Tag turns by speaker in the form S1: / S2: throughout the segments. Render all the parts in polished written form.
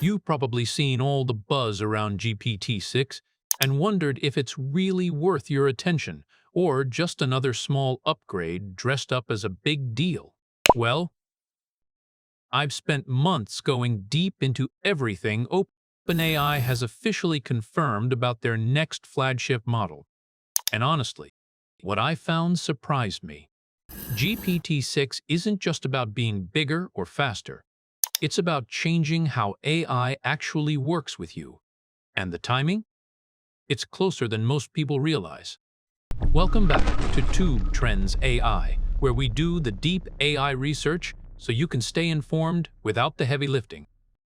S1: You've probably seen all the buzz around GPT-6 and wondered if it's really worth your attention or just another small upgrade dressed up as a big deal. Well, I've spent months going deep into everything OpenAI has officially confirmed about their next flagship model. And honestly, what I found surprised me. GPT-6 isn't just about being bigger or faster. It's about changing how AI actually works with you. And the timing? It's closer than most people realize. Welcome back to Tube Trends AI, where we do the deep AI research so you can stay informed without the heavy lifting.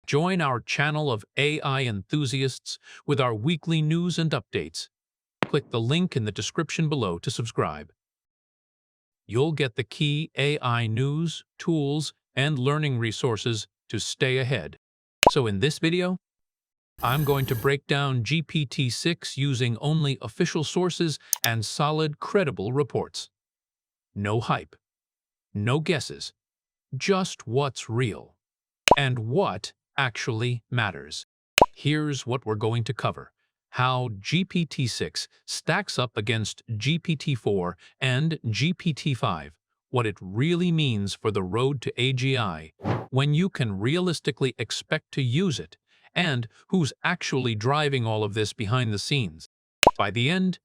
S1: Join our channel of AI enthusiasts with our weekly news and updates. Click the link in the description below to subscribe. You'll get the key AI news, tools, and learning resources to stay ahead. So in this video, I'm going to break down GPT-6 using only official sources and solid, credible reports. No hype, no guesses, just what's real and what actually matters. Here's what we're going to cover: how GPT-6 stacks up against GPT-4 and GPT-5, what it really means for the road to AGI, when you can realistically expect to use it, and who's actually driving all of this behind the scenes. By the end,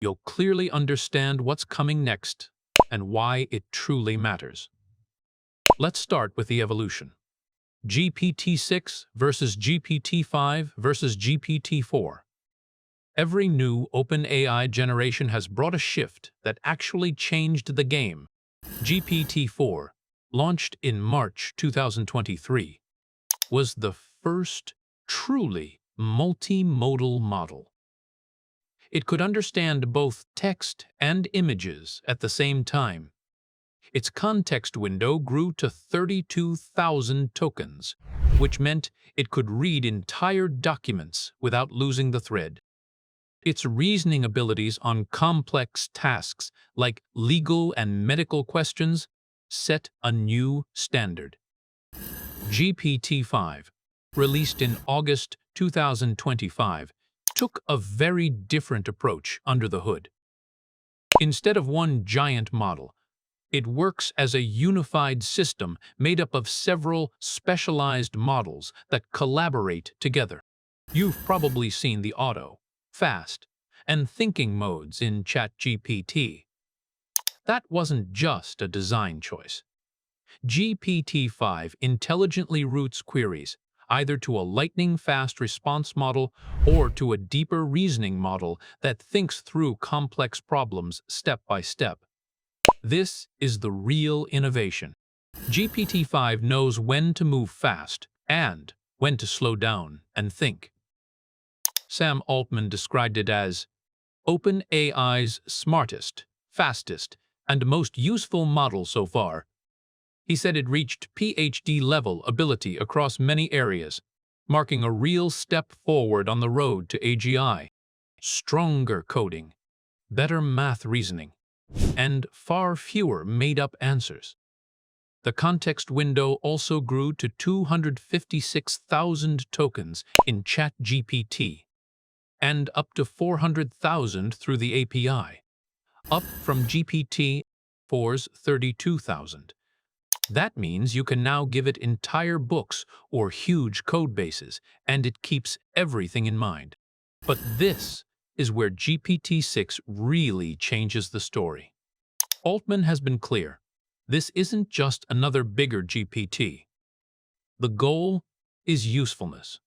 S1: you'll clearly understand what's coming next and why it truly matters. Let's start with the evolution. GPT-6 versus GPT-5 versus GPT-4. Every new OpenAI generation has brought a shift that actually changed the game. GPT-4, launched in March 2023, was the first truly multimodal model. It could understand both text and images at the same time. Its context window grew to 32,000 tokens, which meant it could read entire documents without losing the thread. Its reasoning abilities on complex tasks like legal and medical questions set a new standard. GPT-5, released in August 2025, took a very different approach under the hood. Instead of one giant model, it works as a unified system made up of several specialized models that collaborate together. You've probably seen the auto, fast, and thinking modes in ChatGPT. That wasn't just a design choice. GPT-5 intelligently routes queries, either to a lightning-fast response model or to a deeper reasoning model that thinks through complex problems step by step. This is the real innovation. GPT-5 knows when to move fast and when to slow down and think. Sam Altman described it as OpenAI's smartest, fastest, and most useful model so far. He said it reached PhD-level ability across many areas, marking a real step forward on the road to AGI. Stronger coding, better math reasoning, and far fewer made-up answers. The context window also grew to 256,000 tokens in ChatGPT, and up to 400,000 through the API, up from GPT-4's 32,000. That means you can now give it entire books or huge code bases, and it keeps everything in mind. But this is where GPT-6 really changes the story. Altman has been clear. This isn't just another bigger GPT. The goal is usefulness.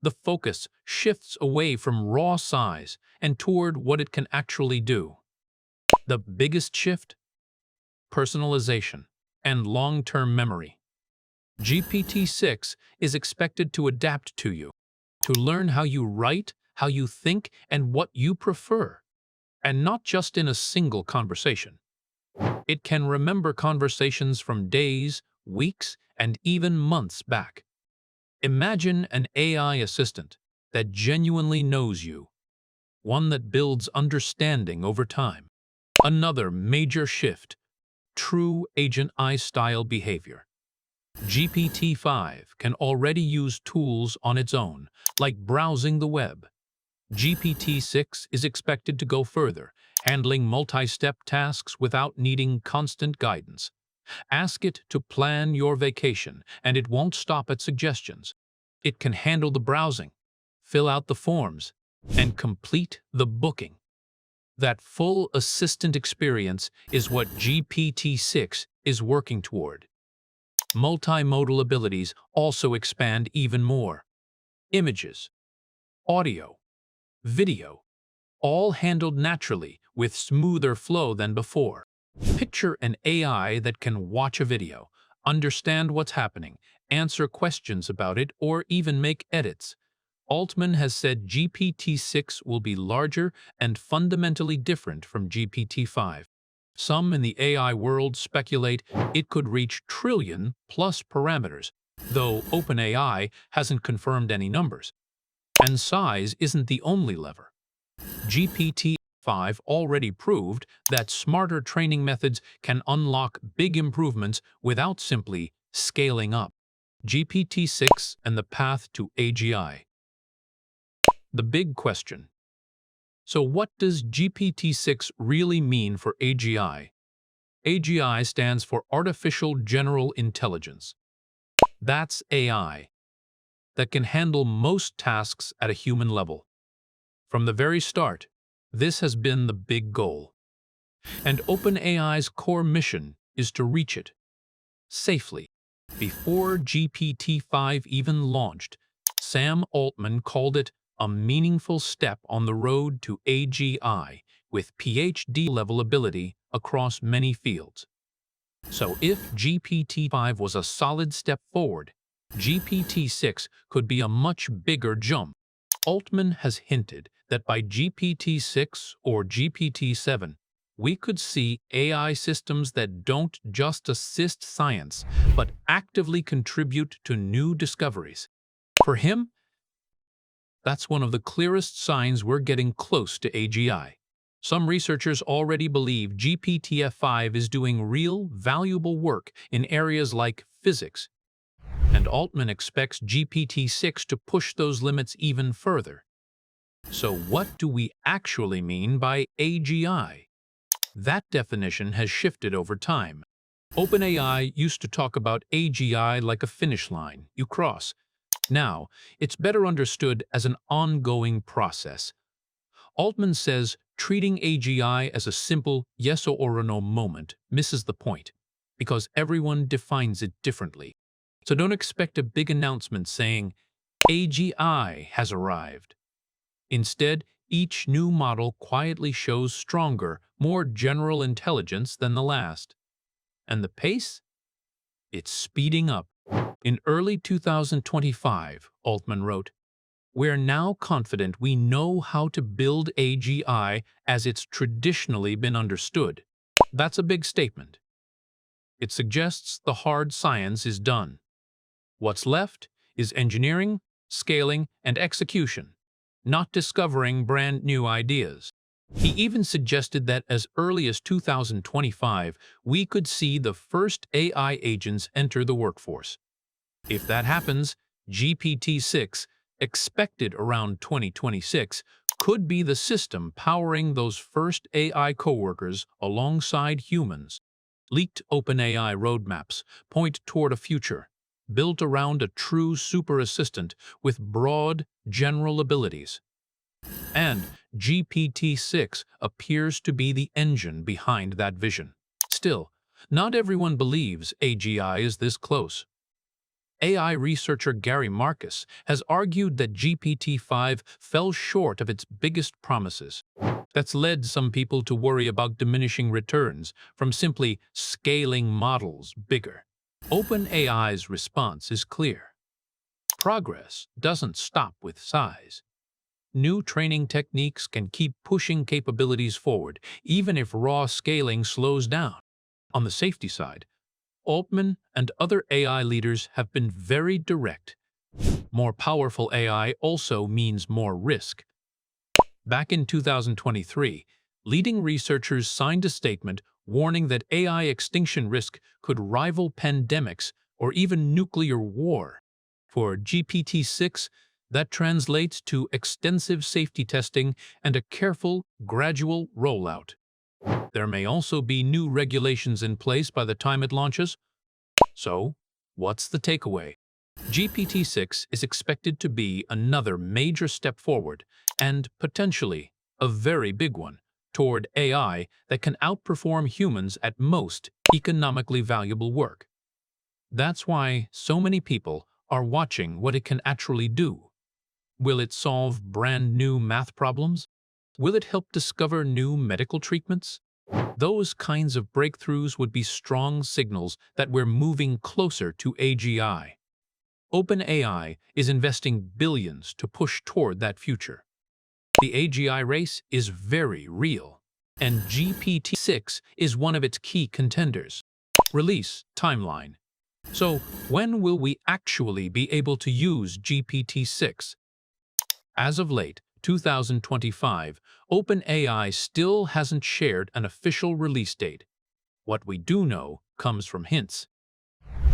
S1: The focus shifts away from raw size and toward what it can actually do. The biggest shift? Personalization and long-term memory. GPT-6 is expected to adapt to you, to learn how you write, how you think, and what you prefer, and not just in a single conversation. It can remember conversations from days, weeks, and even months back. Imagine an AI assistant that genuinely knows you, one that builds understanding over time. Another major shift: true Agent I-style behavior. GPT-5 can already use tools on its own, like browsing the web. GPT-6 is expected to go further, handling multi-step tasks without needing constant guidance. Ask it to plan your vacation, and it won't stop at suggestions. It can handle the browsing, fill out the forms, and complete the booking. That full assistant experience is what GPT-6 is working toward. Multimodal abilities also expand even more. Images, audio, video, all handled naturally with smoother flow than before. Picture an AI that can watch a video, understand what's happening, answer questions about it, or even make edits. Altman has said GPT-6 will be larger and fundamentally different from GPT-5. Some in the AI world speculate it could reach trillion-plus parameters, though OpenAI hasn't confirmed any numbers. And size isn't the only lever. GPT-5 already proved that smarter training methods can unlock big improvements without simply scaling up. GPT-6 and the path to AGI. The big question. So what does GPT-6 really mean for AGI? AGI stands for Artificial General Intelligence. That's AI that can handle most tasks at a human level. From the very start, this has been the big goal. And OpenAI's core mission is to reach it safely. Before GPT-5 even launched, Sam Altman called it a meaningful step on the road to AGI with PhD-level ability across many fields. So if GPT-5 was a solid step forward, GPT-6 could be a much bigger jump. Altman has hinted that by GPT-6 or GPT-7, we could see AI systems that don't just assist science, but actively contribute to new discoveries. For him, that's one of the clearest signs we're getting close to AGI. Some researchers already believe GPT-5 is doing real, valuable work in areas like physics, and Altman expects GPT-6 to push those limits even further. So what do we actually mean by AGI? That definition has shifted over time. OpenAI used to talk about AGI like a finish line you cross. Now, it's better understood as an ongoing process. Altman says treating AGI as a simple yes or no moment misses the point, because everyone defines it differently. So don't expect a big announcement saying, AGI has arrived. Instead, each new model quietly shows stronger, more general intelligence than the last. And the pace? It's speeding up. In early 2025, Altman wrote, "We're now confident we know how to build AGI as it's traditionally been understood." That's a big statement. It suggests the hard science is done. What's left is engineering, scaling, and execution, not discovering brand new ideas. He even suggested that as early as 2025, we could see the first AI agents enter the workforce. If that happens, GPT-6, expected around 2026, could be the system powering those first AI coworkers alongside humans. Leaked OpenAI roadmaps point toward a future built around a true super assistant with broad, general abilities. And GPT-6 appears to be the engine behind that vision. Still, not everyone believes AGI is this close. AI researcher Gary Marcus has argued that GPT-5 fell short of its biggest promises. That's led some people to worry about diminishing returns from simply scaling models bigger. OpenAI's response is clear. Progress doesn't stop with size. New training techniques can keep pushing capabilities forward, even if raw scaling slows down. On the safety side, Altman and other AI leaders have been very direct. More powerful AI also means more risk. Back in 2023, leading researchers signed a statement warning that AI extinction risk could rival pandemics or even nuclear war. For GPT-6, that translates to extensive safety testing and a careful, gradual rollout. There may also be new regulations in place by the time it launches. So, what's the takeaway? GPT-6 is expected to be another major step forward, and potentially a very big one, toward AI that can outperform humans at most economically valuable work. That's why so many people are watching what it can actually do. Will it solve brand new math problems? Will it help discover new medical treatments? Those kinds of breakthroughs would be strong signals that we're moving closer to AGI. OpenAI is investing billions to push toward that future. The AGI race is very real, and GPT-6 is one of its key contenders. Release timeline. So, when will we actually be able to use GPT-6? As of late, 2025, OpenAI still hasn't shared an official release date. What we do know comes from hints.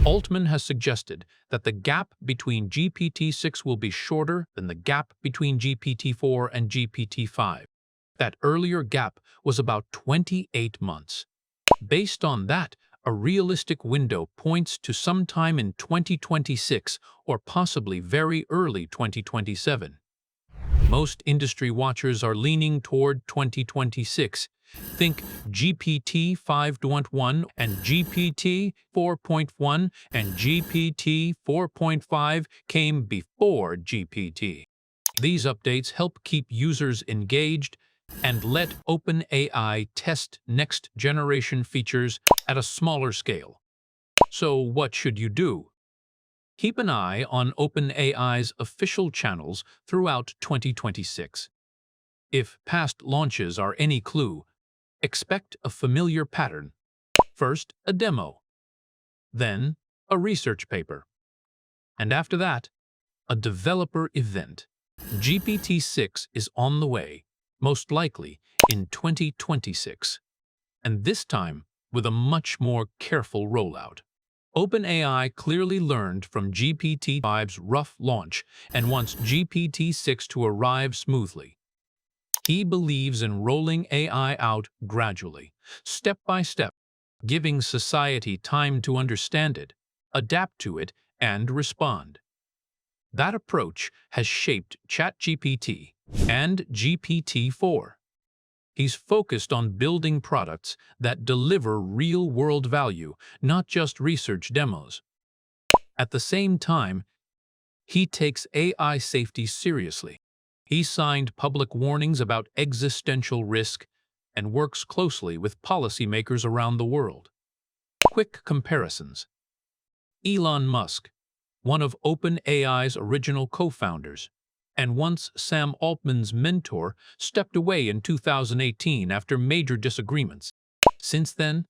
S1: Altman has suggested that the gap between GPT-6 will be shorter than the gap between GPT-4 and GPT-5. That earlier gap was about 28 months. Based on that, a realistic window points to sometime in 2026 or possibly very early 2027. Most industry watchers are leaning toward 2026. Think GPT 5.1 and GPT 4.1 and GPT 4.5 came before GPT. These updates help keep users engaged and let OpenAI test next-generation features at a smaller scale. So what should you do? Keep an eye on OpenAI's official channels throughout 2026. If past launches are any clue, expect a familiar pattern. First, a demo, then a research paper, and after that, a developer event. GPT-6 is on the way, most likely in 2026, and this time with a much more careful rollout. OpenAI clearly learned from GPT-5's rough launch and wants GPT-6 to arrive smoothly. He believes in rolling AI out gradually, step by step, giving society time to understand it, adapt to it, and respond. That approach has shaped ChatGPT and GPT-4. He's focused on building products that deliver real-world value, not just research demos. At the same time, he takes AI safety seriously. He signed public warnings about existential risk and works closely with policymakers around the world. Quick comparisons. Elon Musk, one of OpenAI's original co-founders, and once Sam Altman's mentor, stepped away in 2018 after major disagreements. Since then,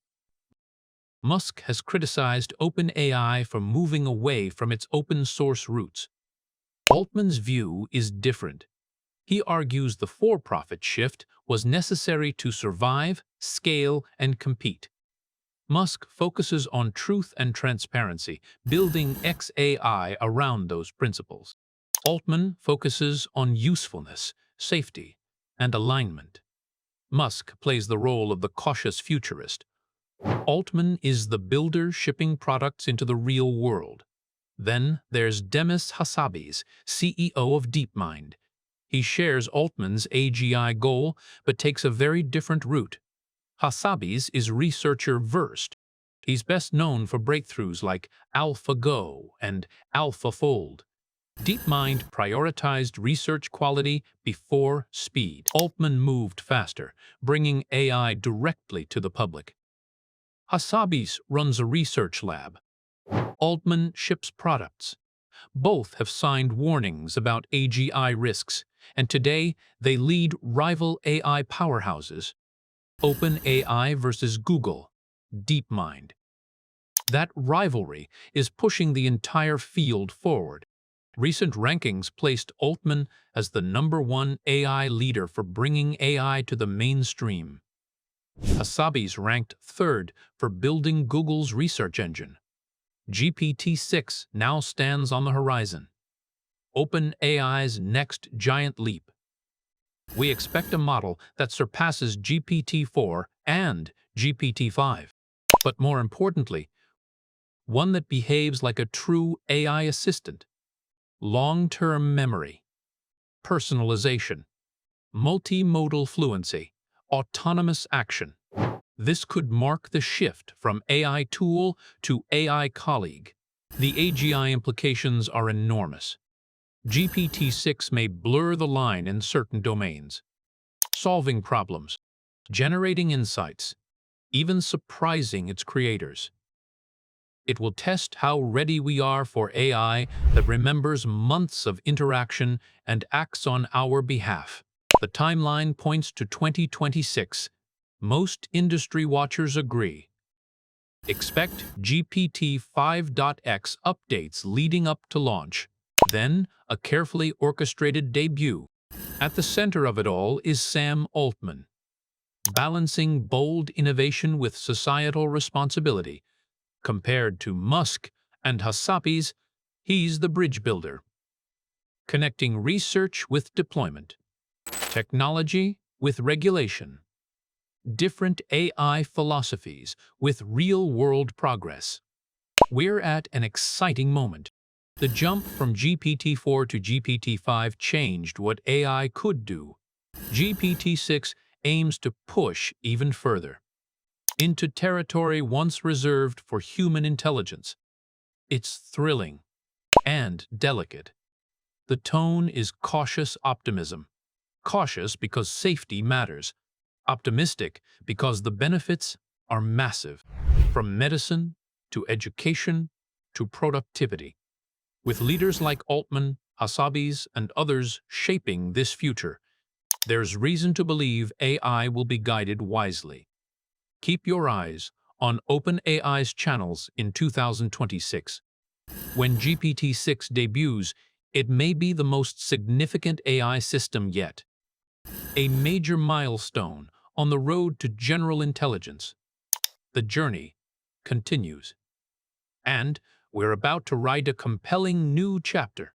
S1: Musk has criticized OpenAI for moving away from its open-source roots. Altman's view is different. He argues the for-profit shift was necessary to survive, scale, and compete. Musk focuses on truth and transparency, building XAI around those principles. Altman focuses on usefulness, safety, and alignment. Musk plays the role of the cautious futurist. Altman is the builder shipping products into the real world. Then there's Demis Hassabis, CEO of DeepMind. He shares Altman's AGI goal, but takes a very different route. Hassabis is researcher-versed. He's best known for breakthroughs like AlphaGo and AlphaFold. DeepMind prioritized research quality before speed. Altman moved faster, bringing AI directly to the public. Hassabis runs a research lab. Altman ships products. Both have signed warnings about AGI risks, and today they lead rival AI powerhouses. OpenAI versus Google, DeepMind. That rivalry is pushing the entire field forward. Recent rankings placed Altman as the #1 AI leader for bringing AI to the mainstream. Hassabis ranked third for building Google's research engine. GPT-6 now stands on the horizon. OpenAI's next giant leap. We expect a model that surpasses GPT-4 and GPT-5. But more importantly, one that behaves like a true AI assistant. Long-term memory, personalization, multimodal fluency, autonomous action. This could mark the shift from AI tool to AI colleague. The AGI implications are enormous. GPT-6 may blur the line in certain domains, solving problems, generating insights, even surprising its creators. It will test how ready we are for AI that remembers months of interaction and acts on our behalf. The timeline points to 2026. Most industry watchers agree. Expect GPT-5.x updates leading up to launch, then a carefully orchestrated debut. At the center of it all is Sam Altman, balancing bold innovation with societal responsibility. Compared to Musk and Hassabis, he's the bridge builder, connecting research with deployment, technology with regulation, different AI philosophies with real-world progress. We're at an exciting moment. The jump from GPT-4 to GPT-5 changed what AI could do. GPT-6 aims to push even further, into territory once reserved for human intelligence. It's thrilling and delicate. The tone is cautious optimism. Cautious because safety matters. Optimistic because the benefits are massive, from medicine to education to productivity. With leaders like Altman, Hassabis, and others shaping this future, there's reason to believe AI will be guided wisely. Keep your eyes on OpenAI's channels in 2026. When GPT-6 debuts, it may be the most significant AI system yet, a major milestone on the road to general intelligence. The journey continues, and we're about to write a compelling new chapter.